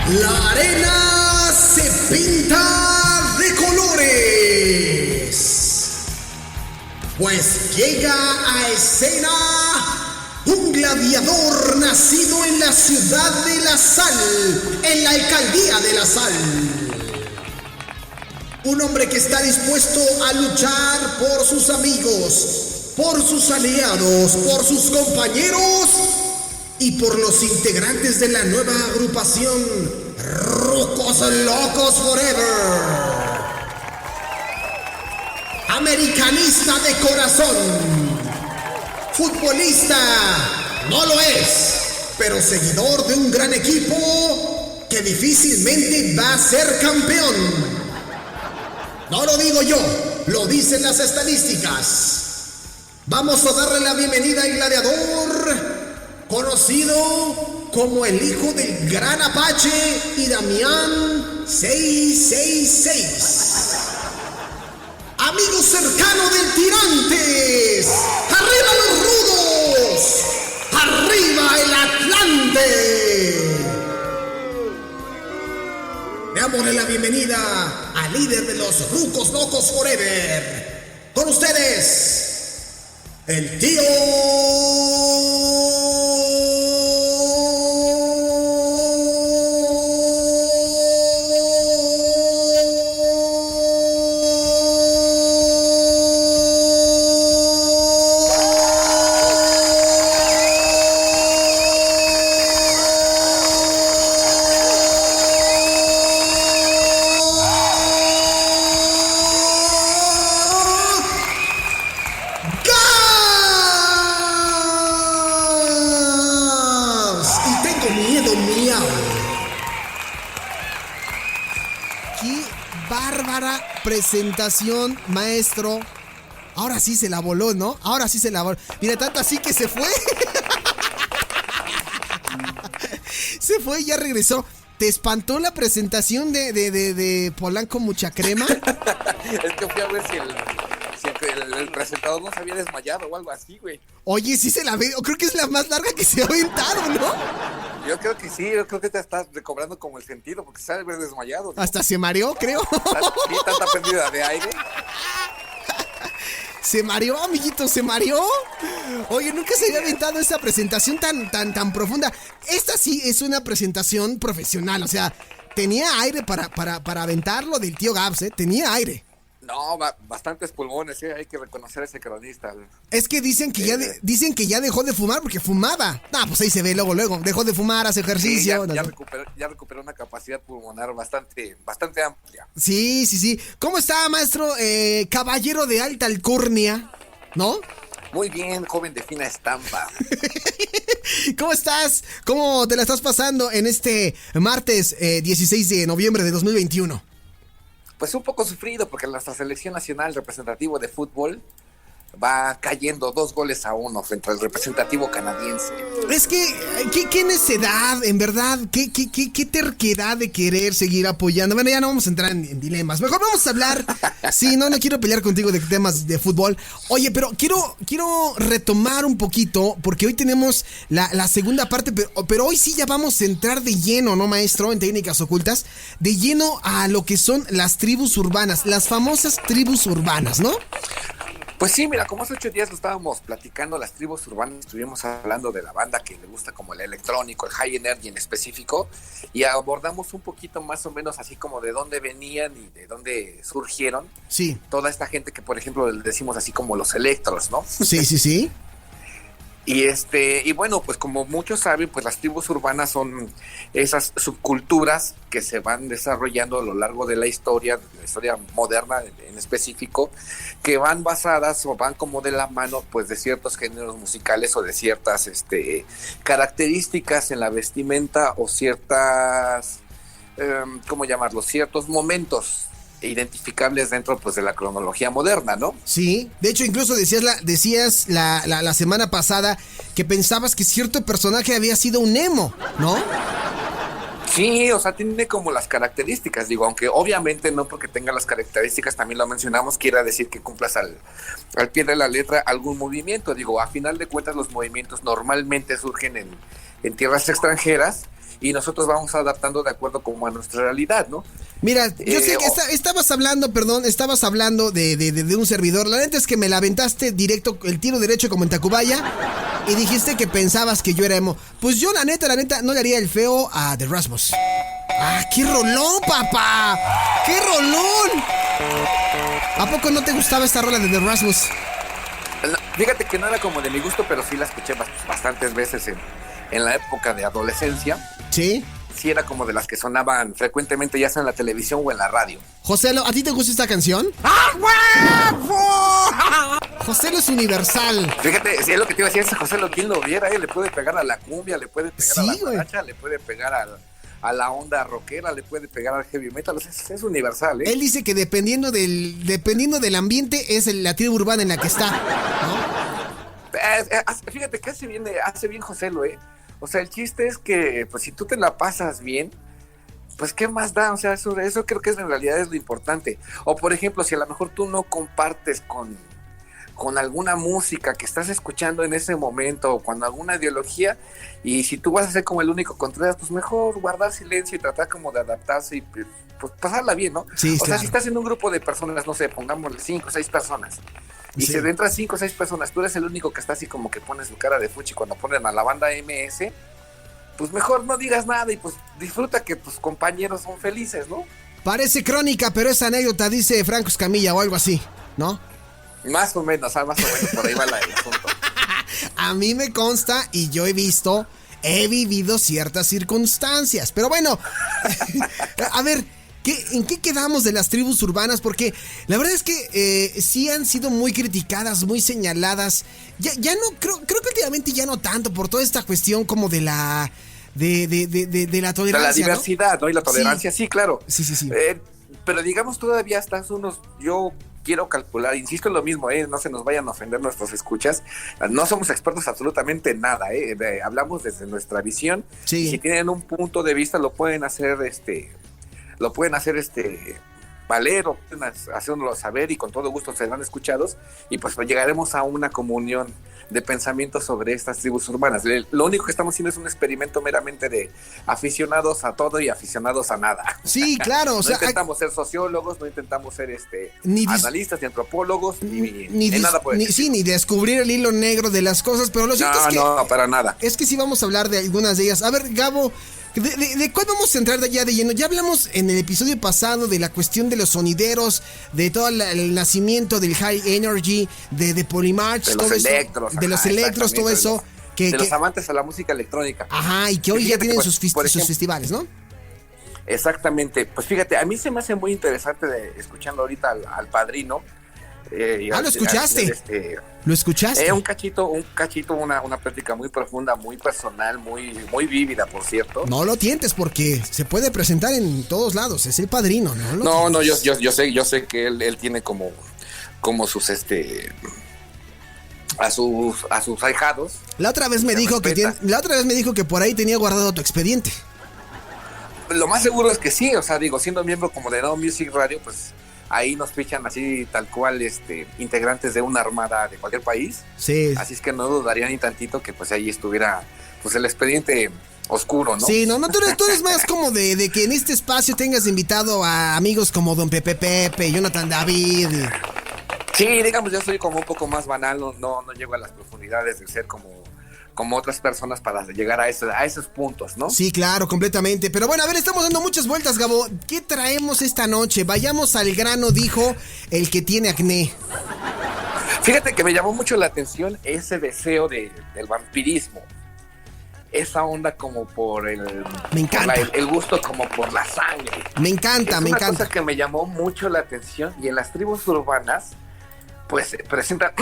La arena se pinta de colores, pues llega a escena un gladiador nacido en la ciudad de La Sal, en la alcaldía de La Sal. Un hombre que está dispuesto a luchar por sus amigos, por sus aliados, por sus compañeros y por los integrantes de la nueva agrupación Rucos Locos Forever. Americanista de corazón, futbolista no lo es, pero seguidor de un gran equipo que difícilmente va a ser campeón. No lo digo yo, lo dicen las estadísticas. Vamos a darle la bienvenida al gladiador, conocido como el hijo del gran Apache y Damián 666. Amigo cercano del Tirantes, ¡arriba los rudos! ¡Arriba el Atlante! Démosle la bienvenida al líder de los Rucos Locos Forever. Con ustedes, el tío... Presentación, maestro. Ahora sí se la voló, ¿no? Ahora sí se la voló. Mira, tanto así que se fue. Se fue y ya regresó. ¿Te espantó la presentación de Polanco Mucha Crema? Es que fui a ver si el presentador no se había desmayado o algo así, güey. Oye, sí se la ve. Creo que es la más larga que se ha aventado, ¿no? Yo creo que sí, yo creo que te estás recobrando como el sentido, porque se ha de haber desmayado, ¿no? Hasta se mareó, creo. Sí, tanta pérdida de aire. Se mareó, amiguito, se mareó. Oye, nunca se había aventado esa presentación tan profunda. Esta sí es una presentación profesional, o sea, tenía aire para aventarlo del tío Gabs, tenía aire. No, bastantes pulmones, hay que reconocer a ese cronista. Es que dicen que ya dejó de fumar porque fumaba. Pues ahí se ve luego. Dejó de fumar, hace ejercicio. Sí, ya recuperó una capacidad pulmonar bastante amplia. Sí. ¿Cómo está, maestro? Caballero de alta alcurnia, ¿no? Muy bien, joven de fina estampa. ¿Cómo estás? ¿Cómo te la estás pasando en este martes 16 de noviembre de 2021? Pues un poco sufrido porque nuestra selección nacional representativo de fútbol va cayendo 2-1 frente al representativo canadiense. Es que, ¿qué necedad, en verdad? ¿Qué terquedad de querer seguir apoyando? Bueno, ya no vamos a entrar en dilemas. Mejor vamos a hablar. Sí, no quiero pelear contigo de temas de fútbol. Oye, pero quiero retomar un poquito, porque hoy tenemos la segunda parte, pero hoy sí ya vamos a entrar de lleno, ¿no, maestro? En técnicas ocultas, de lleno a lo que son las tribus urbanas, las famosas tribus urbanas, ¿no? Pues sí, mira, como hace 8 días lo estábamos platicando, las tribus urbanas, estuvimos hablando de la banda que le gusta como el electrónico, el high energy en específico, y abordamos un poquito más o menos así como de dónde venían y de dónde surgieron. Sí. Toda esta gente que, por ejemplo, le decimos así como los electros, ¿no? Sí. Y bueno, pues como muchos saben, pues las tribus urbanas son esas subculturas que se van desarrollando a lo largo de la historia moderna en específico, que van basadas o van como de la mano pues de ciertos géneros musicales o de ciertas características en la vestimenta o ciertas, ¿cómo llamarlo? Ciertos momentos identificables dentro pues de la cronología moderna, ¿no? Sí, de hecho incluso decías la semana pasada que pensabas que cierto personaje había sido un emo, ¿no? Sí, o sea, tiene como las características, digo, aunque obviamente no porque tenga las características, también lo mencionamos, quiera decir que cumplas al pie de la letra algún movimiento. Digo, a final de cuentas los movimientos normalmente surgen en tierras extranjeras y nosotros vamos adaptando de acuerdo como a nuestra realidad, ¿no? Mira, yo sé que estabas hablando de un servidor. La neta es que me la aventaste directo, el tiro derecho como en Tacubaya, y dijiste que pensabas que yo era emo. Pues yo la neta, no le haría el feo a The Rasmus. ¡Ah, qué rolón, papá! ¡Qué rolón! ¿A poco no te gustaba esta rola de The Rasmus? Fíjate que no era como de mi gusto, pero sí la escuché bastantes veces en la época de adolescencia. ¿Sí? Sí era como de las que sonaban frecuentemente, ya sea en la televisión o en la radio. Joselo, ¿a ti te gusta esta canción? Joselo es universal. Fíjate, si es lo que te iba a decir, ese Joselo, quien lo viera, le puede pegar a la cumbia, le puede pegar a la guaracha, le puede pegar a la onda rockera, le puede pegar al heavy metal, o sea, es universal, ¿eh? Él dice que dependiendo del ambiente es la tribu urbana en la que está, ¿no? Fíjate que hace bien Joselo, ¿eh? O sea, el chiste es que, pues, si tú te la pasas bien, pues, ¿qué más da? O sea, eso creo que en realidad es lo importante. O, por ejemplo, si a lo mejor tú no compartes con alguna música que estás escuchando en ese momento o con alguna ideología, y si tú vas a ser como el único Contreras, pues mejor guardar silencio y tratar como de adaptarse y pues pasarla bien, ¿no? Sí, o claro. sea, si estás en un grupo de personas, no sé, pongámosle 5 o 6 personas, y sí. si de entras 5 o 6 personas, tú eres el único que está así como que pones su cara de fuchi cuando ponen a la banda MS, pues mejor no digas nada y pues disfruta que tus compañeros son felices, ¿no? Parece crónica, pero es anécdota, dice Franco Escamilla o algo así, ¿no? Más o menos por ahí va el asunto. A mí me consta y yo he vivido ciertas circunstancias. Pero bueno, a ver, ¿en qué quedamos de las tribus urbanas? Porque la verdad es que sí han sido muy criticadas, muy señaladas. Ya no, creo que últimamente ya no tanto por toda esta cuestión como de la la tolerancia. De la diversidad, ¿no? Y la tolerancia, sí, sí claro. Sí. Pero digamos, todavía estás yo quiero calcular, insisto en lo mismo, no se nos vayan a ofender nuestros escuchas, no somos expertos absolutamente en nada, hablamos desde nuestra visión, sí. Y si tienen un punto de vista lo pueden hacer valer o pueden hacernoslo saber y con todo gusto serán escuchados y pues llegaremos a una comunión de pensamiento sobre estas tribus urbanas. Lo único que estamos haciendo es un experimento meramente de aficionados a todo y aficionados a nada. Sí, claro. No intentamos ser sociólogos, no intentamos ser analistas, ni antropólogos, ni nada por el ni descubrir el hilo negro de las cosas, pero lo cierto es que... No, para nada. Es que sí vamos a hablar de algunas de ellas. A ver, Gabo, ¿de cuál vamos a entrar ya de lleno? Ya hablamos en el episodio pasado de la cuestión de los sonideros, de todo el nacimiento del High Energy, de Polymarch, de los electros. De los electros, todo eso. De los amantes a la música electrónica. Ajá, y que hoy ya tienen sus festivales, ¿no? Exactamente. Pues fíjate, a mí se me hace muy interesante escuchando ahorita al Padrino. ¿Lo escuchaste? ¿Lo escuchaste? Un cachito, una plática muy profunda, muy personal, muy vívida, por cierto. No lo tientes porque se puede presentar en todos lados, es el Padrino, ¿no? No, yo sé que él tiene como sus a sus ahijados. La otra vez me dijo que por ahí tenía guardado tu expediente. Lo más seguro es que sí, o sea, digo, siendo miembro como de Now Music Radio, pues ahí nos fichan así tal cual integrantes de una armada de cualquier país. Sí. Así es que no dudaría ni tantito que pues ahí estuviera pues el expediente oscuro, ¿no? Sí, no, tú eres más como de que en este espacio tengas invitado a amigos como Don Pepe, Jonathan David. Sí, digamos, yo soy como un poco más banal, no llego a las profundidades de ser como otras personas para llegar a esos puntos, ¿no? Sí, claro, completamente. Pero bueno, a ver, estamos dando muchas vueltas, Gabo. ¿Qué traemos esta noche? Vayamos al grano, dijo el que tiene acné. Fíjate que me llamó mucho la atención ese deseo del vampirismo. Esa onda como por me encanta. El gusto como por la sangre. Me encanta. Es una cosa que me llamó mucho la atención y en las tribus urbanas pues se presenta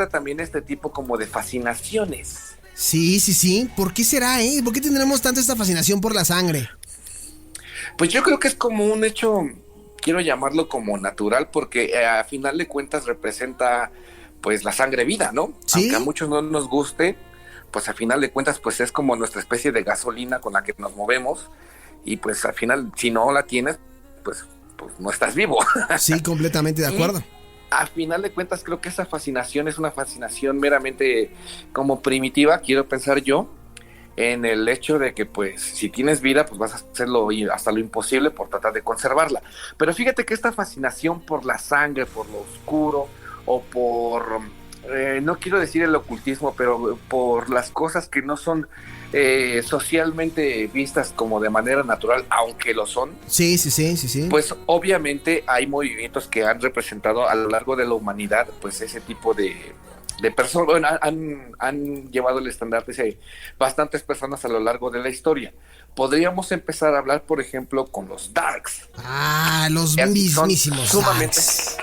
también este tipo como de fascinaciones. Sí. ¿Por qué será, ¿Por qué tendremos tanta esta fascinación por la sangre? Pues yo creo que es como un hecho, quiero llamarlo como natural, porque a final de cuentas representa pues la sangre vida, ¿no? ¿Sí? Aunque a muchos no nos guste, pues a final de cuentas pues es como nuestra especie de gasolina con la que nos movemos y pues al final si no la tienes, pues no estás vivo. Sí, completamente de acuerdo. A final de cuentas creo que esa fascinación es una fascinación meramente como primitiva, quiero pensar yo, en el hecho de que pues si tienes vida pues vas a hacerlo hasta lo imposible por tratar de conservarla. Pero fíjate que esta fascinación por la sangre, por lo oscuro o por, no quiero decir el ocultismo, pero por las cosas que no son socialmente vistas como de manera natural, aunque lo son. Sí. Pues obviamente hay movimientos que han representado a lo largo de la humanidad pues ese tipo de personas. Bueno, han llevado el estandarte de bastantes personas a lo largo de la historia. Podríamos empezar a hablar, por ejemplo, con los Darks. Los mismísimos Darks.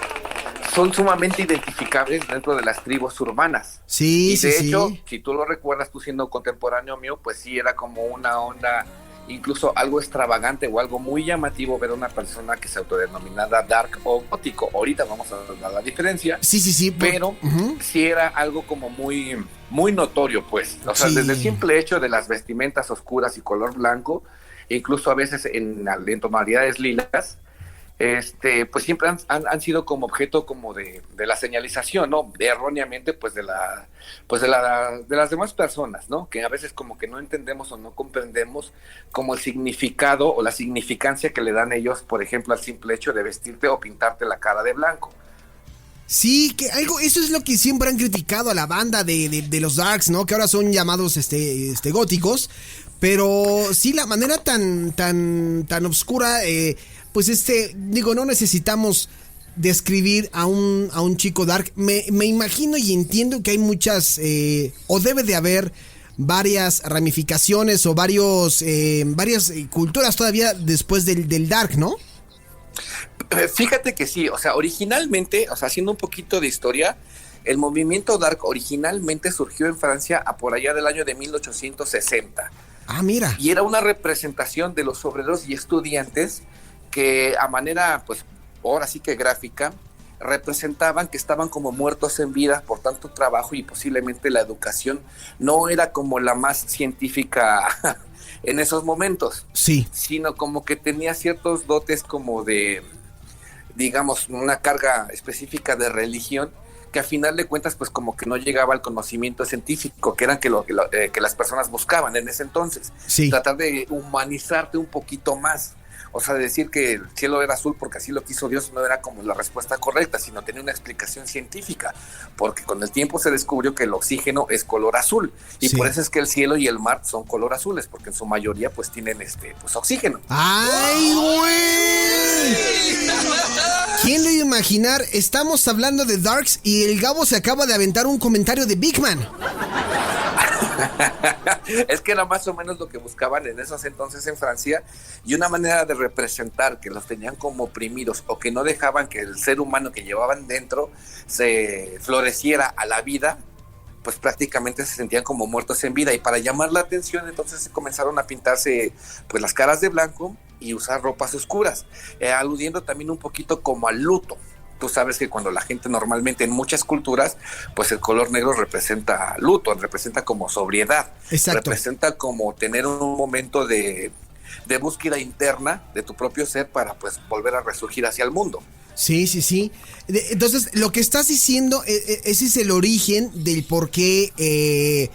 Son sumamente identificables dentro de las tribus urbanas. Sí, y de hecho, si tú lo recuerdas, tú siendo contemporáneo mío, pues sí era como una onda, incluso algo extravagante o algo muy llamativo ver a una persona que se autodenominaba dark o gótico. Ahorita vamos a dar la diferencia. Sí. Pero sí era algo como muy, muy notorio, pues. O sea, desde el simple hecho de las vestimentas oscuras y color blanco, incluso a veces en tonalidades lilas, pues siempre han sido como objeto como de la señalización, ¿no? Erróneamente, pues de las demás personas, ¿no? Que a veces como que no entendemos o no comprendemos como el significado o la significancia que le dan ellos, por ejemplo, al simple hecho de vestirte o pintarte la cara de blanco. Sí, que eso es lo que siempre han criticado a la banda de los Darks, ¿no? Que ahora son llamados góticos, pero sí la manera tan oscura, pues no necesitamos describir a un chico dark. Me imagino y entiendo que hay muchas, o debe de haber varias ramificaciones o varias culturas todavía después del dark, ¿no? Fíjate que sí, o sea, originalmente, o sea, haciendo un poquito de historia, el movimiento dark originalmente surgió en Francia a por allá del año de 1860. Mira. Y era una representación de los obreros y estudiantes que a manera, pues, ahora sí que gráfica, representaban que estaban como muertos en vida por tanto trabajo y posiblemente la educación no era como la más científica en esos momentos. Sí. Sino como que tenía ciertos dotes como de, digamos, una carga específica de religión que a final de cuentas pues como que no llegaba al conocimiento científico que eran que las personas buscaban en ese entonces. Sí. Tratar de humanizarte un poquito más. O sea, decir que el cielo era azul porque así lo quiso Dios no era como la respuesta correcta, sino tenía una explicación científica, porque con el tiempo se descubrió que el oxígeno es color azul, y por eso es que el cielo y el mar son color azules, porque en su mayoría pues tienen pues oxígeno. ¡Ay, güey! ¿Quién lo iba a imaginar? Estamos hablando de Darks y el Gabo se acaba de aventar un comentario de Big Man. Es que era más o menos lo que buscaban en esos entonces en Francia, y una manera de representar que los tenían como oprimidos o que no dejaban que el ser humano que llevaban dentro se floreciera a la vida, pues prácticamente se sentían como muertos en vida, y para llamar la atención entonces comenzaron a pintarse pues las caras de blanco y usar ropas oscuras, aludiendo también un poquito como al luto. Tú sabes que cuando la gente normalmente en muchas culturas, pues el color negro representa luto, representa como sobriedad. Exacto. Representa como tener un momento de búsqueda interna de tu propio ser para pues volver a resurgir hacia el mundo. Sí. Entonces, lo que estás diciendo, ese es el origen del por qué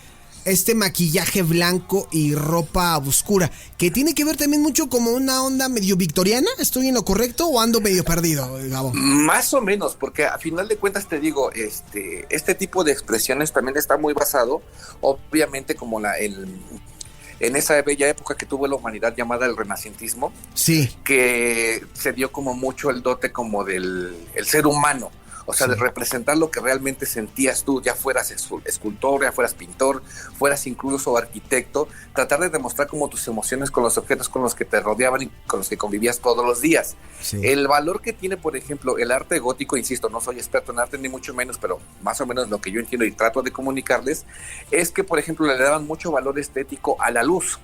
maquillaje blanco y ropa oscura, que tiene que ver también mucho como una onda medio victoriana. ¿Estoy en lo correcto o ando medio perdido, Gabo? Más o menos, porque a final de cuentas te digo, este tipo de expresiones también está muy basado, obviamente, como en esa bella época que tuvo la humanidad llamada el Renacentismo. Sí. Que se dio como mucho el dote como del el ser humano. O sea, de representar lo que realmente sentías tú, ya fueras escultor, ya fueras pintor, fueras incluso arquitecto, tratar de demostrar como tus emociones con los objetos con los que te rodeaban y con los que convivías todos los días. Sí. El valor que tiene, por ejemplo, el arte gótico, insisto, no soy experto en arte ni mucho menos, pero más o menos lo que yo entiendo y trato de comunicarles, es que, por ejemplo, le daban mucho valor estético a la luz.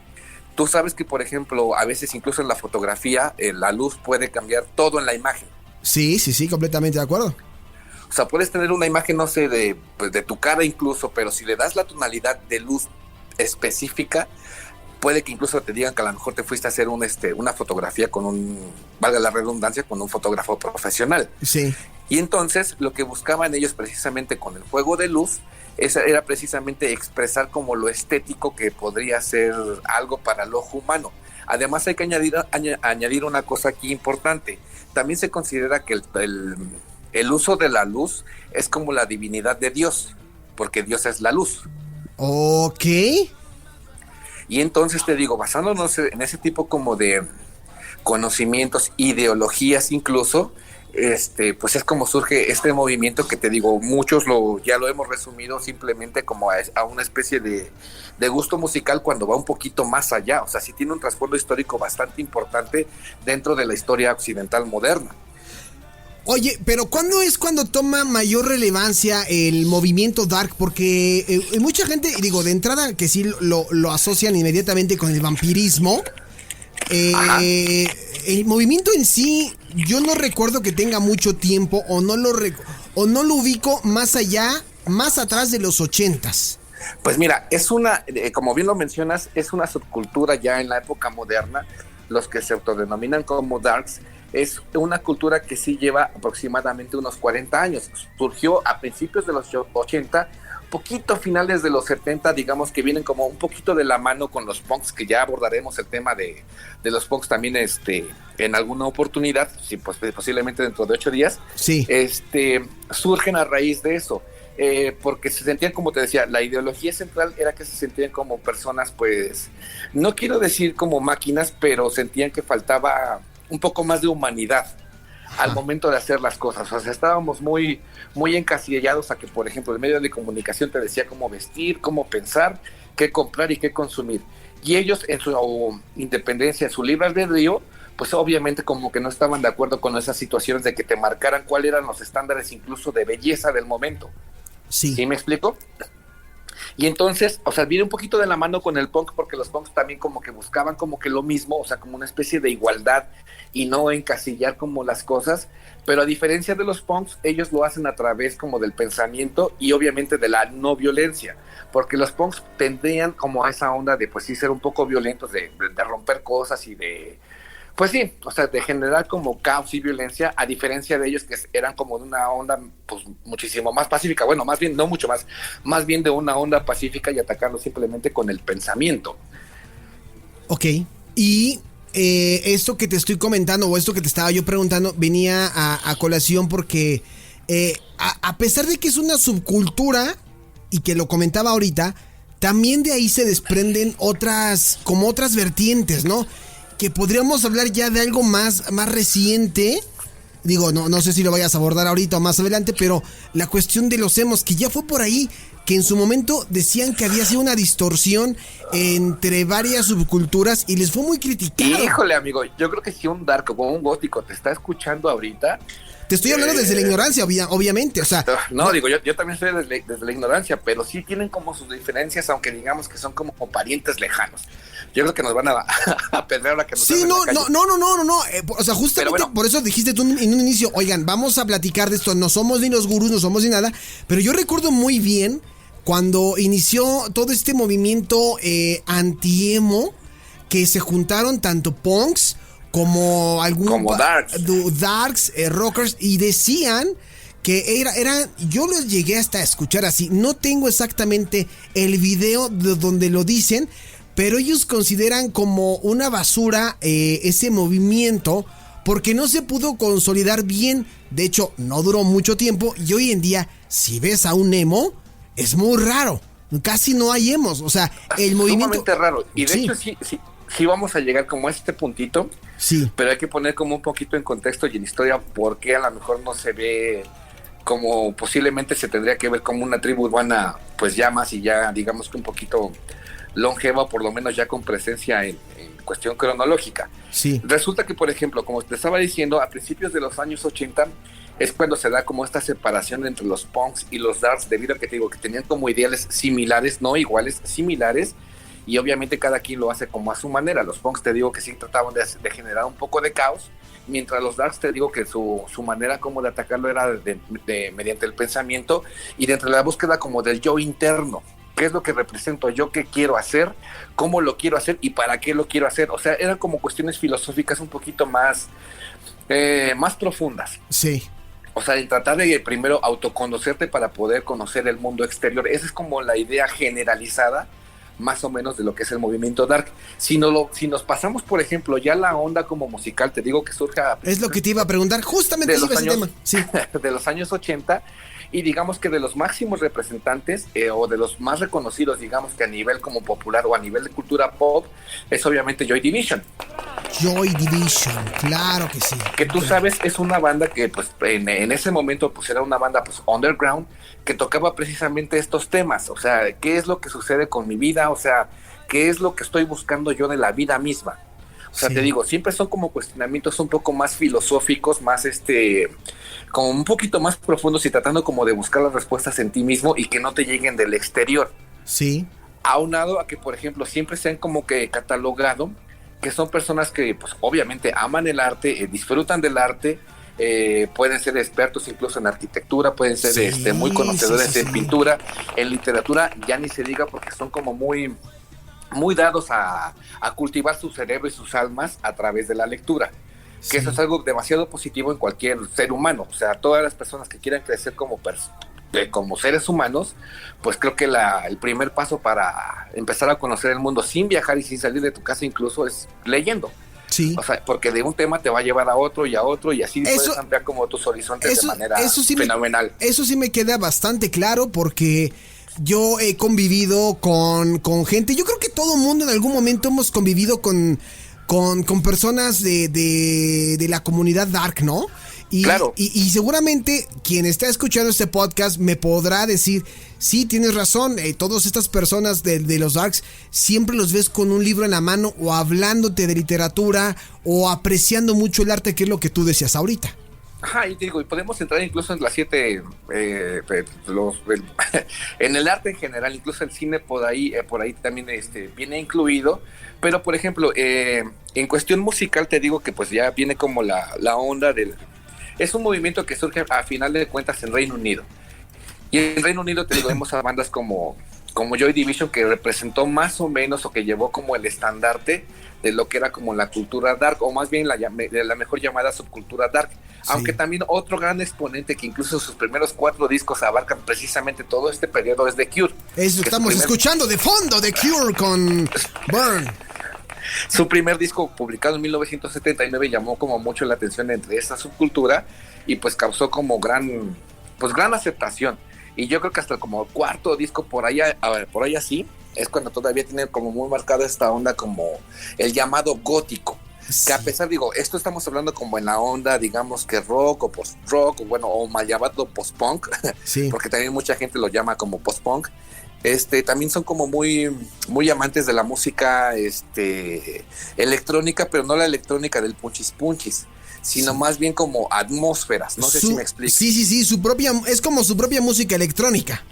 Tú sabes que, por ejemplo, a veces incluso en la fotografía, la luz puede cambiar todo en la imagen. Sí, completamente de acuerdo. O sea, puedes tener una imagen, no sé, de tu cara incluso, pero si le das la tonalidad de luz específica, puede que incluso te digan que a lo mejor te fuiste a hacer una fotografía valga la redundancia, con un fotógrafo profesional. Sí. Y entonces lo que buscaban ellos precisamente con el juego de luz esa era precisamente expresar como lo estético que podría ser algo para el ojo humano. Además hay que añadir una cosa aquí importante. También se considera que el uso de la luz es como la divinidad de Dios, porque Dios es la luz. Ok. Y entonces te digo, basándonos en ese tipo como de conocimientos, ideologías incluso, pues es como surge este movimiento que te digo, muchos ya lo hemos resumido simplemente como a una especie de gusto musical cuando va un poquito más allá, o sea, sí tiene un trasfondo histórico bastante importante dentro de la historia occidental moderna. Oye, pero ¿cuándo es cuando toma mayor relevancia el movimiento dark? Porque mucha gente, digo, de entrada que sí lo asocian inmediatamente con el vampirismo. El movimiento en sí, yo no recuerdo que tenga mucho tiempo o no lo ubico más allá, más atrás de los 80s. Pues mira, es como bien lo mencionas, es una subcultura ya en la época moderna, los que se autodenominan como darks. Es una cultura que sí lleva aproximadamente unos 40 años. Surgió a principios de los 80, poquito a finales de los 70, digamos que vienen como un poquito de la mano con los punks, que ya abordaremos el tema de los punks también en alguna oportunidad, sí, pues, posiblemente dentro de 8 días. Sí. Surgen a raíz de eso. Porque se sentían, como te decía, la ideología central era que se sentían como personas, pues, no quiero decir como máquinas, pero sentían que faltaba un poco más de humanidad al momento de hacer las cosas. O sea, estábamos muy, muy encasillados a que, por ejemplo, el medio de comunicación te decía cómo vestir, cómo pensar, qué comprar y qué consumir. Y ellos, en su independencia, en su libre albedrío, pues obviamente como que no estaban de acuerdo con esas situaciones de que te marcaran cuáles eran los estándares incluso de belleza del momento. Sí. ¿Sí me explico? Y entonces, o sea, viene un poquito de la mano con el punk, porque los punks también como que buscaban como que lo mismo, o sea, como una especie de igualdad y no encasillar como las cosas, pero a diferencia de los punks, ellos lo hacen a través como del pensamiento y obviamente de la no violencia, porque los punks tendrían como a esa onda de pues sí ser un poco violentos, de romper cosas y de... Pues sí, o sea, de generar como caos y violencia, a diferencia de ellos que eran como de una onda pues muchísimo más pacífica, bueno, más bien, no mucho más bien de una onda pacífica y atacarlo simplemente con el pensamiento. Ok, y esto que te estoy comentando o esto que te estaba yo preguntando venía a colación porque a pesar de que es una subcultura y que lo comentaba ahorita, también de ahí se desprenden otras vertientes, ¿no? Que podríamos hablar ya de algo más reciente. Digo, no sé si lo vayas a abordar ahorita o más adelante, pero la cuestión de los emos, que ya fue por ahí, que en su momento decían que había sido una distorsión entre varias subculturas y les fue muy criticado. Híjole, amigo, yo creo que si un dark o un gótico te está escuchando ahorita... Te estoy hablando desde la ignorancia, obviamente, o sea... No, digo, yo también estoy desde la ignorancia, pero sí tienen como sus diferencias, aunque digamos que son como parientes lejanos. Yo creo que nos van a perder ahora que nos... Sí, no. O sea, justamente bueno, por eso dijiste tú en un inicio, oigan, vamos a platicar de esto, no somos ni los gurús, no somos ni nada, pero yo recuerdo muy bien cuando inició todo este movimiento anti-emo, que se juntaron tanto punks como darks, rockers, y decían que yo los llegué hasta a escuchar así, no tengo exactamente el video de donde lo dicen, pero ellos consideran como una basura ese movimiento porque no se pudo consolidar bien, de hecho no duró mucho tiempo y hoy en día si ves a un emo es muy raro, casi no hay emos, o sea, el movimiento... Sumamente raro, y de hecho sí vamos a llegar como a este puntito, sí, pero hay que poner como un poquito en contexto y en historia por qué a lo mejor no se ve como posiblemente se tendría que ver como una tribu urbana, pues ya más y ya digamos que un poquito longeva, por lo menos ya con presencia en cuestión cronológica. Sí. Resulta que, por ejemplo, como te estaba diciendo, a principios de los años 80 es cuando se da como esta separación entre los punks y los darks, debido a que te digo que tenían como ideales similares, no iguales, similares, y obviamente cada quien lo hace como a su manera. Los punks te digo que sí trataban de generar un poco de caos, mientras los darks te digo que su manera como de atacarlo era mediante el pensamiento y dentro de la búsqueda como del yo interno. ¿Qué es lo que represento yo? ¿Qué quiero hacer? ¿Cómo lo quiero hacer? ¿Y para qué lo quiero hacer? O sea, eran como cuestiones filosóficas un poquito más profundas. Sí. O sea, en tratar de primero autoconocerte para poder conocer el mundo exterior. Esa es como la idea generalizada, más o menos, de lo que es el movimiento dark. Si nos pasamos, por ejemplo, ya la onda como musical, te digo que surge Es lo que te iba a preguntar, justamente iba ese tema. Sí. de los años 80, y digamos que de los máximos representantes o de los más reconocidos, digamos que a nivel como popular o a nivel de cultura pop, es obviamente Joy Division. Joy Division, claro que sí. Que tú sabes, es una banda que pues en ese momento pues era una banda pues underground, que tocaba precisamente estos temas, o sea, ¿qué es lo que sucede con mi vida? O sea, ¿qué es lo que estoy buscando yo de la vida misma? O sea, sí. Te digo, siempre son como cuestionamientos un poco más filosóficos, más como un poquito más profundos y tratando como de buscar las respuestas en ti mismo y que no te lleguen del exterior. Sí. Aunado a que, por ejemplo, siempre se han como que catalogado que son personas que, pues, obviamente aman el arte, disfrutan del arte, pueden ser expertos incluso en arquitectura, pueden ser muy conocedores de pintura, en literatura ya ni se diga porque son como muy dados a cultivar su cerebro y sus almas a través de la lectura, que eso es algo demasiado positivo en cualquier ser humano. O sea, todas las personas que quieran crecer como seres humanos, pues creo que el primer paso para empezar a conocer el mundo sin viajar y sin salir de tu casa incluso es leyendo. Sí. O sea, porque de un tema te va a llevar a otro y así puedes ampliar como tus horizontes de manera fenomenal. Eso sí me queda bastante claro porque yo he convivido con gente. Yo creo que todo mundo en algún momento hemos convivido con personas de la comunidad dark, ¿no? Claro. Y seguramente quien está escuchando este podcast me podrá decir, sí, tienes razón, todas estas personas de los darks siempre los ves con un libro en la mano o hablándote de literatura o apreciando mucho el arte, que es lo que tú decías ahorita. Ajá, y te digo, y podemos entrar incluso en las 7, en el arte en general, incluso el cine por ahí también viene incluido, pero por ejemplo, en cuestión musical te digo que pues ya viene como la onda es un movimiento que surge a final de cuentas en Reino Unido, y en Reino Unido te digo, vemos a bandas como Joy Division, que representó más o menos, o que llevó como el estandarte de lo que era como la cultura dark, o más bien la mejor llamada subcultura dark. Sí. Aunque también otro gran exponente que incluso sus primeros 4 discos abarcan precisamente todo este periodo es The Cure. Eso estamos escuchando de fondo, The Cure con Burn. Su primer disco, publicado en 1979, llamó como mucho la atención entre esta subcultura y pues causó como gran aceptación. Y yo creo que hasta como 4º disco por ahí así, es cuando todavía tiene como muy marcada esta onda como el llamado gótico. Sí. Que a pesar, digo, esto estamos hablando como en la onda, digamos que rock o post-rock, o mal llamado post-punk, sí. Porque también mucha gente lo llama como post-punk. También son como muy, muy amantes de la música electrónica, pero no la electrónica del punchis, sino más bien como atmósferas. No sé si me explico. Sí, es como su propia música electrónica.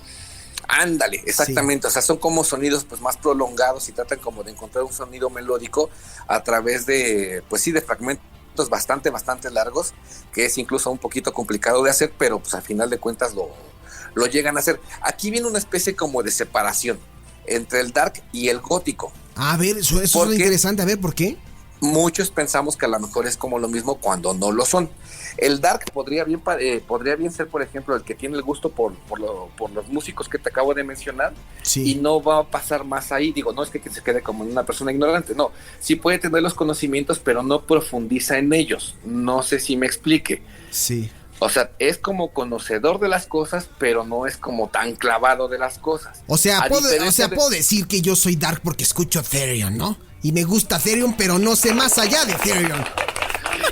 Ándale, exactamente. Sí. O sea, son como sonidos pues más prolongados y tratan como de encontrar un sonido melódico a través de, pues sí, de fragmentos bastante largos, que es incluso un poquito complicado de hacer, pero pues al final de cuentas lo llegan a hacer. Aquí viene una especie como de separación entre el dark y el gótico. A ver, eso es interesante. A ver, ¿por qué? Muchos pensamos que a lo mejor es como lo mismo cuando no lo son. El dark podría bien ser, por ejemplo, el que tiene el gusto por los músicos que te acabo de mencionar, sí. Y no va a pasar más ahí. Digo, no es que se quede como una persona ignorante, no. Sí puede tener los conocimientos, pero no profundiza en ellos. No sé si me explique. Sí. O sea, es como conocedor de las cosas, pero no es como tan clavado de las cosas. O sea, puedo decir que yo soy dark porque escucho Therion, ¿no? Y me gusta Therion, pero no sé más allá de Therion.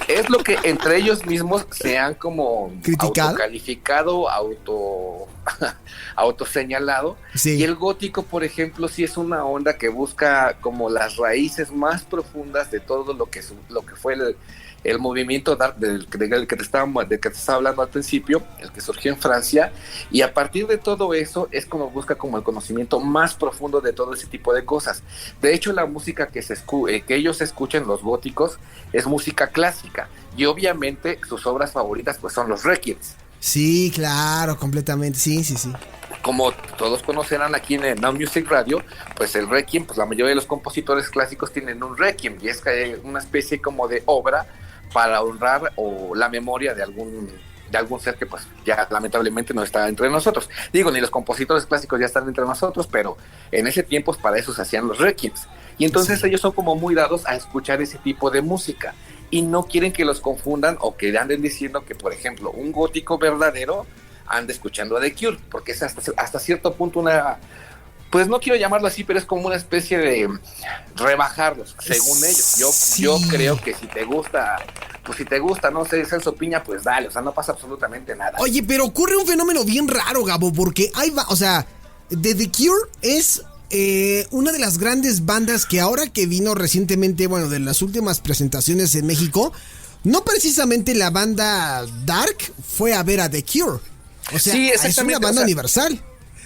Es lo que entre ellos mismos se han como criticado, autocalificado, autoseñalado. Sí. Y el gótico, por ejemplo, sí es una onda que busca como las raíces más profundas de todo lo que fue el movimiento dark del que te estaba hablando al principio, el que surgió en Francia, y a partir de todo eso es como busca como el conocimiento más profundo de todo ese tipo de cosas. De hecho, la música que ellos escuchan, los góticos, es música clásica, y obviamente sus obras favoritas pues son los requiems. Sí, claro, completamente, sí. Como todos conocerán aquí en Now Music Radio, pues el requiem, pues la mayoría de los compositores clásicos tienen un requiem, y es una especie como de obra para honrar o la memoria de algún de algún ser que pues ya lamentablemente no está entre nosotros. Digo, ni los compositores clásicos ya están entre nosotros, pero en ese tiempo para eso se hacían los requiems. Y entonces ellos son como muy dados a escuchar ese tipo de música y no quieren que los confundan o que anden diciendo que, por ejemplo, un gótico verdadero anda escuchando a The Cure, porque es hasta cierto punto una... Pues no quiero llamarlo así, pero es como una especie de rebajarlos, según ellos. Yo creo que si te gusta, no sé, Celso Piña, pues dale, o sea, no pasa absolutamente nada. Oye, pero ocurre un fenómeno bien raro, Gabo, porque ahí va, o sea, The Cure es una de las grandes bandas que ahora que vino recientemente, bueno, de las últimas presentaciones en México, no precisamente la banda Dark fue a ver a The Cure. O sea, sí, es una banda universal.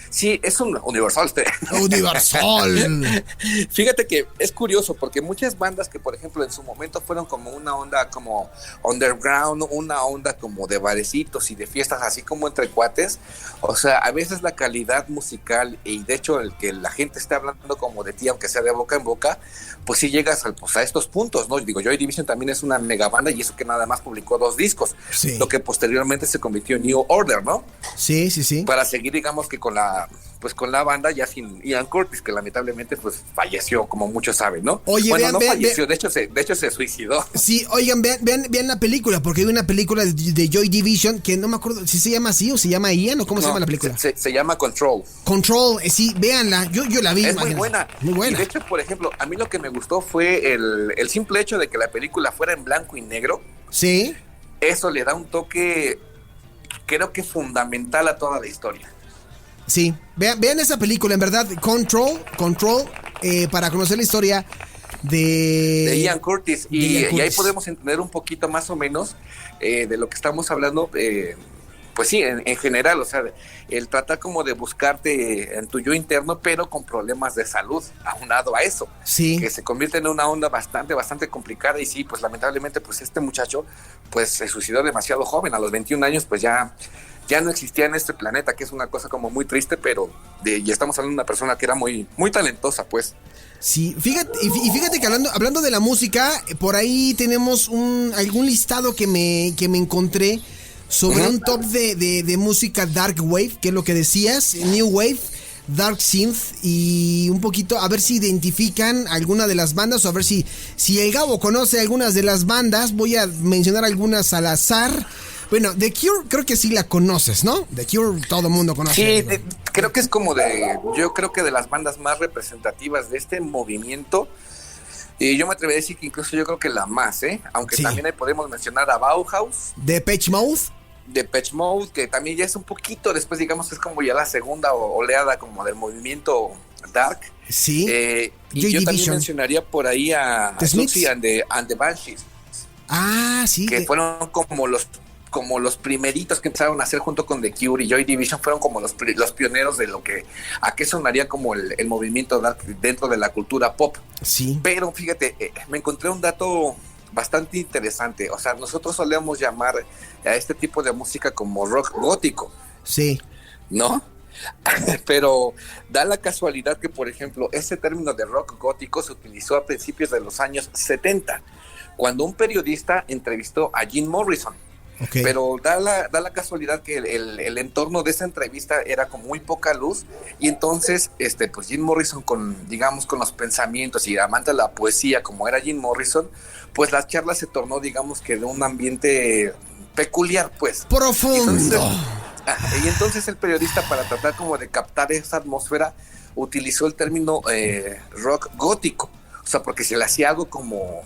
Sí, es un universal. Universal. Fíjate que es curioso porque muchas bandas que, por ejemplo, en su momento fueron como una onda como underground, una onda como de barecitos y de fiestas así como entre cuates, o sea, a veces la calidad musical y de hecho el que la gente esté hablando como de ti, aunque sea de boca en boca, pues sí llegas a estos puntos, ¿no? Digo, Joy Division también es una mega banda y eso que nada más publicó 2 discos, sí. Lo que posteriormente se convirtió en New Order, ¿no? Sí. Para seguir, digamos que con la banda ya sin Ian Curtis, que lamentablemente pues falleció, como muchos saben, ¿no? Oye, bueno, vean, falleció, de hecho se suicidó. Sí, oigan, vean la película, porque hay una película de Joy Division que no me acuerdo si se llama así o se llama Ian o cómo se llama la película. Se llama Control. Control, sí, véanla, yo la vi. Es muy buena. Y de hecho, por ejemplo, a mí lo que me gustó fue el simple hecho de que la película fuera en blanco y negro. Sí. Eso le da un toque, creo que fundamental a toda la historia. Sí, vean esa película, en verdad, Control, para conocer la historia de Ian Curtis. Y ahí podemos entender un poquito más o menos de lo que estamos hablando, pues sí, en general, o sea, el tratar como de buscarte en tu yo interno, pero con problemas de salud, aunado a eso. Sí. Que se convierte en una onda bastante complicada y sí, pues lamentablemente, pues este muchacho, pues se suicidó demasiado joven, a los 21 años, pues ya no existía en este planeta, que es una cosa como muy triste, pero y estamos hablando de una persona que era muy talentosa, pues. Sí, fíjate que hablando de la música, por ahí tenemos algún listado que me encontré sobre un top de música Dark Wave, que es lo que decías, New Wave, Dark Synth, y un poquito, a ver si identifican alguna de las bandas, o a ver si el Gabo conoce algunas de las bandas. Voy a mencionar algunas al azar. Bueno, The Cure creo que sí la conoces, ¿no? The Cure todo el mundo conoce. Sí, creo que es como yo creo que de las bandas más representativas de este movimiento. Y yo me atrevería a decir que incluso yo creo que la más, aunque sí. También ahí podemos mencionar a Bauhaus. Depeche Mode. Depeche Mode, que también ya es un poquito después, digamos, es como ya la segunda oleada como del movimiento dark. Sí. Y yo también mencionaría por ahí a Siouxsie and the Banshees. Ah, sí. Que fueron como los primeritos que empezaron a hacer junto con The Cure y Joy Division, fueron como los pioneros de a qué sonaría como el movimiento dark dentro de la cultura pop. Sí. Pero fíjate, me encontré un dato bastante interesante. O sea, nosotros solemos llamar a este tipo de música como rock gótico. Sí. ¿No? Pero da la casualidad que, por ejemplo, ese término de rock gótico se utilizó a principios de los años 70, cuando un periodista entrevistó a Jim Morrison. Okay. Pero da la casualidad que el entorno de esa entrevista era con muy poca luz, y entonces pues Jim Morrison con los pensamientos y amante de la poesía como era Jim Morrison, pues la charla se tornó, digamos, que de un ambiente peculiar, pues profundo. Y entonces el periodista, para tratar como de captar esa atmósfera, utilizó el término rock gótico, o sea, porque se le hacía algo como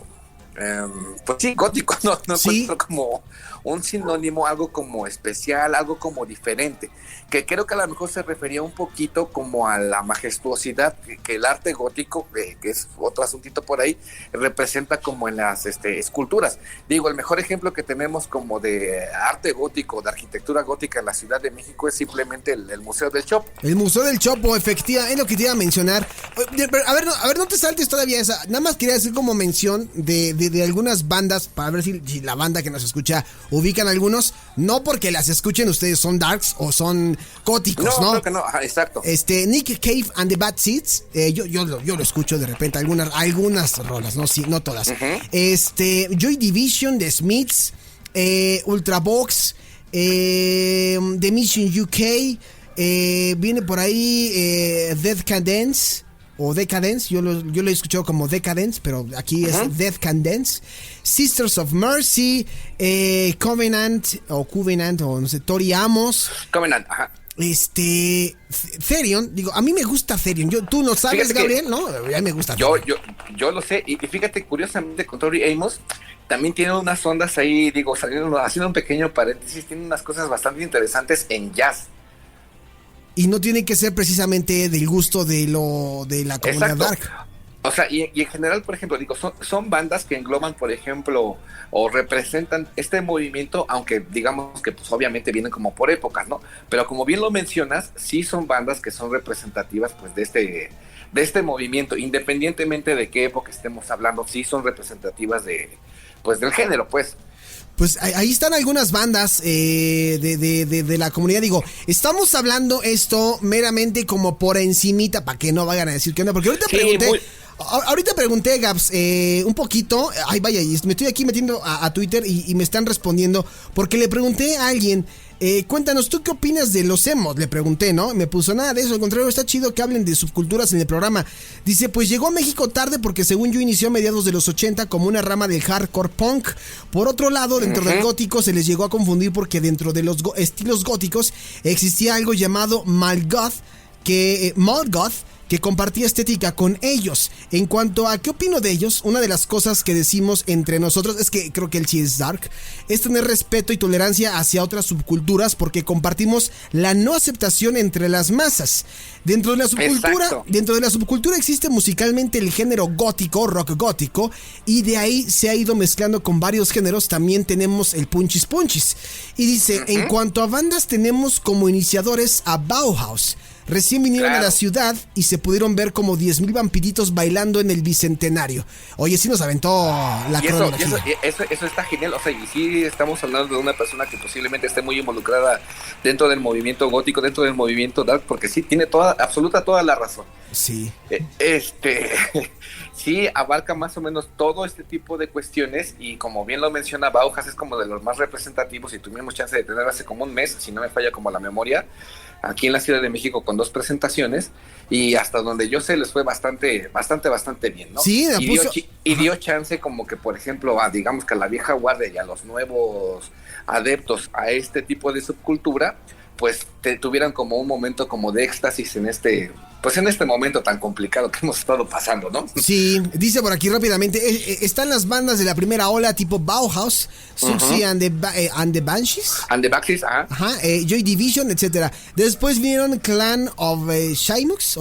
pues sí, gótico, no ¿sí? Encuentro como un sinónimo, algo como especial, algo como diferente, que creo que a lo mejor se refería un poquito como a la majestuosidad que el arte gótico, que es otro asuntito por ahí, representa como en las esculturas. Digo, el mejor ejemplo que tenemos como de arte gótico, de arquitectura gótica en la Ciudad de México es simplemente el Museo del Chopo. El Museo del Chopo, efectivamente, es lo que te iba a mencionar. A ver, no te saltes todavía esa, nada más quería decir como mención de algunas bandas, para ver si la banda que nos escucha ubican algunos, no porque las escuchen ustedes son darks o son góticos, ¿no? No, creo que no, exacto. Nick Cave and the Bad Seeds, yo lo escucho de repente, algunas rolas, no, sí, no todas. Uh-huh. Joy Division, The Smiths, Ultravox, The Mission UK, viene por ahí Death Can Dance o Decadence, yo lo he escuchado como Decadence, pero aquí es Death Can Dance, Sisters of Mercy, Covenant o no sé, Tori Amos. Covenant, ajá. Therion, digo, a mí me gusta Therion. Tú no sabes, Fíjate Gabriel, ¿no? A mí me gusta Therion. Yo lo sé, y fíjate, curiosamente, con Tori Amos también tiene unas ondas ahí, digo, haciendo un pequeño paréntesis, tiene unas cosas bastante interesantes en jazz. Y no tiene que ser precisamente del gusto de la comunidad dark. O sea, y en general, por ejemplo, digo, son bandas que engloban, por ejemplo, o representan este movimiento, aunque digamos que pues obviamente vienen como por épocas, ¿no? Pero como bien lo mencionas, sí son bandas que son representativas pues de este movimiento, independientemente de qué época estemos hablando, sí son representativas del género, pues. Pues ahí están algunas bandas de la comunidad. Digo, estamos hablando esto meramente como por encimita, para que no vayan a decir que no, porque ahorita pregunté, Gabs, un poquito, ay vaya, me estoy aquí metiendo a Twitter y me están respondiendo, porque le pregunté a alguien, cuéntanos, ¿tú qué opinas de los emos? Le pregunté, ¿no? Me puso nada de eso, al contrario, está chido que hablen de subculturas en el programa. Dice, pues llegó a México tarde porque según yo inició a mediados de los 80 como una rama del hardcore punk. Por otro lado, dentro del gótico se les llegó a confundir porque dentro de los estilos góticos existía algo llamado Malgoth, que compartía estética con ellos. En cuanto a qué opino de ellos, una de las cosas que decimos entre nosotros, es que creo que el sí es dark, es tener respeto y tolerancia hacia otras subculturas porque compartimos la no aceptación entre las masas. Dentro de la subcultura existe musicalmente el género gótico, rock gótico, y de ahí se ha ido mezclando con varios géneros. También tenemos el punchis punchis. Y dice, en cuanto a bandas, tenemos como iniciadores a Bauhaus. Recién vinieron a la ciudad y se pudieron ver como 10,000 vampiritos bailando en el Bicentenario. Oye, sí nos aventó la cronología. Eso está genial. O sea, y sí estamos hablando de una persona que posiblemente esté muy involucrada dentro del movimiento gótico, dentro del movimiento dark, porque sí tiene toda la razón. Sí. Sí, abarca más o menos todo este tipo de cuestiones y como bien lo menciona Bauhaus, es como de los más representativos y tuvimos chance de tener hace como un mes, si no me falla como la memoria, aquí en la Ciudad de México con 2 presentaciones y hasta donde yo sé les fue bastante bien, ¿no? Sí, dio chance como que, por ejemplo, digamos que a la vieja guardia y a los nuevos adeptos a este tipo de subcultura, pues tuvieran como un momento como de éxtasis en este momento tan complicado que hemos estado pasando, ¿no? Sí, dice por aquí rápidamente, están las bandas de la primera ola tipo Bauhaus, Siouxsie and the Banshees. And the Banshees, Joy Division, etcétera. Después vinieron Clan of Shymux,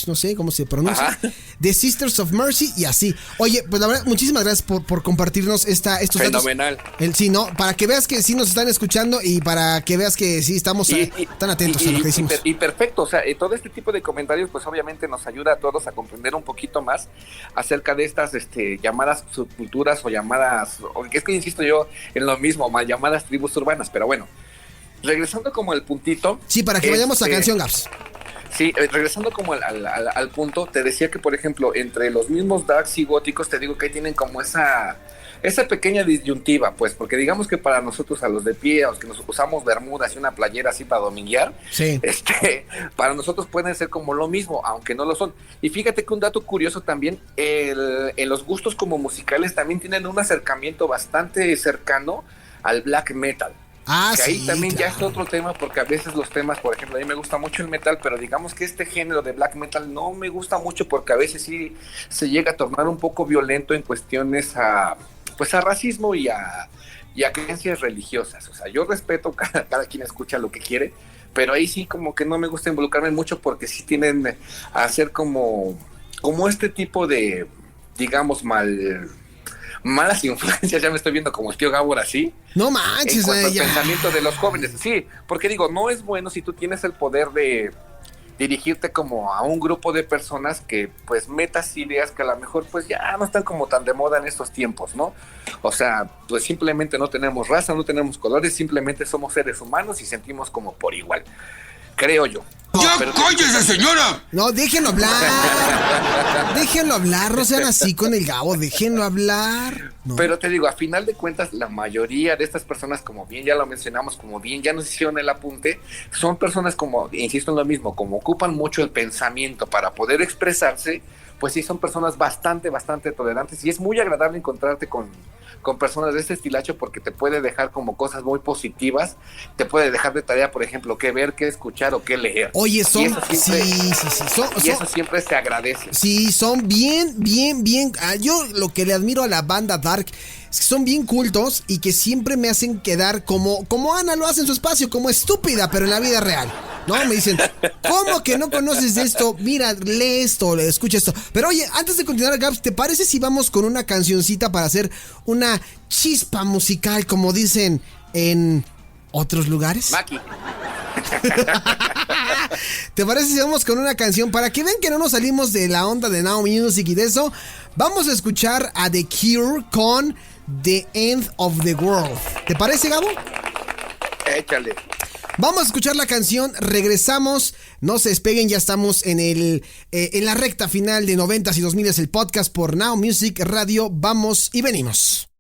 no sé cómo se pronuncia, The Sisters of Mercy y así. Oye, pues la verdad, muchísimas gracias por compartirnos estos fenomenal datos. Sí, ¿no? Para que veas que sí nos están escuchando y para que veas que sí estamos tan atentos a lo que decimos. Y perfecto, o sea, todo este tipo de comentarios pues obviamente nos ayuda a todos a comprender un poquito más acerca de estas llamadas subculturas o llamadas, es que insisto yo en lo mismo, mal llamadas tribus urbanas, pero bueno, regresando como al puntito. Sí, para que vayamos a canción, Gabs. Sí, regresando como al punto, te decía que por ejemplo, entre los mismos darks y góticos, te digo que ahí tienen como esa pequeña disyuntiva, pues, porque digamos que para nosotros, a los de pie, a los que nos usamos bermudas y una playera así para dominguear, sí, para nosotros pueden ser como lo mismo, aunque no lo son. Y fíjate que un dato curioso también, en los gustos como musicales también tienen un acercamiento bastante cercano al black metal. Que ahí sí, también claro. ya es otro tema, porque a veces los temas, por ejemplo, a mí me gusta mucho el metal, pero digamos que este género de black metal no me gusta mucho porque a veces sí se llega a tornar un poco violento en cuestiones a racismo y a creencias religiosas. O sea, yo respeto cada quien escucha lo que quiere, pero ahí sí como que no me gusta involucrarme mucho porque sí tienen a hacer como este tipo de, digamos, malas influencias. Ya me estoy viendo como el tío Gabor así. No manches, en cuanto al pensamiento de los jóvenes. Sí, porque digo, no es bueno si tú tienes el poder de dirigirte como a un grupo de personas que pues metas ideas que a lo mejor pues ya no están como tan de moda en estos tiempos, ¿no? O sea, pues simplemente no tenemos raza, no tenemos colores, simplemente somos seres humanos y sentimos como por igual, creo yo. ¡Ya cállese, señora! No, déjenlo hablar. déjenlo hablar, no sean así con el Gabo, déjenlo hablar. No. Pero te digo, a final de cuentas, la mayoría de estas personas, como bien ya lo mencionamos, como bien ya nos hicieron el apunte, son personas como, insisto en lo mismo, como ocupan mucho el pensamiento para poder expresarse, pues sí, son personas bastante tolerantes y es muy agradable encontrarte con personas de este estilacho porque te puede dejar como cosas muy positivas, te puede dejar de tarea, por ejemplo, qué ver, qué escuchar o qué leer. Oye, son... Eso siempre se agradece. Sí, son bien. Yo lo que le admiro a la banda Dark es que son bien cultos y que siempre me hacen quedar como Ana lo hace en su espacio, como estúpida, pero en la vida real. No, me dicen, ¿cómo que no conoces de esto? Mira, lee esto, escucha esto. Pero oye, antes de continuar, Gabs, ¿te parece si vamos con una cancioncita para hacer una chispa musical, como dicen en otros lugares? Maki. ¿Te parece si vamos con una canción? Para que vean que no nos salimos de la onda de Now Music y de eso, vamos a escuchar a The Cure con The End of the World. ¿Te parece, Gabo? Échale. Vamos a escuchar la canción, regresamos, no se despeguen, ya estamos en la recta final de 90s y 2000s, el podcast por Now Music Radio, vamos y venimos.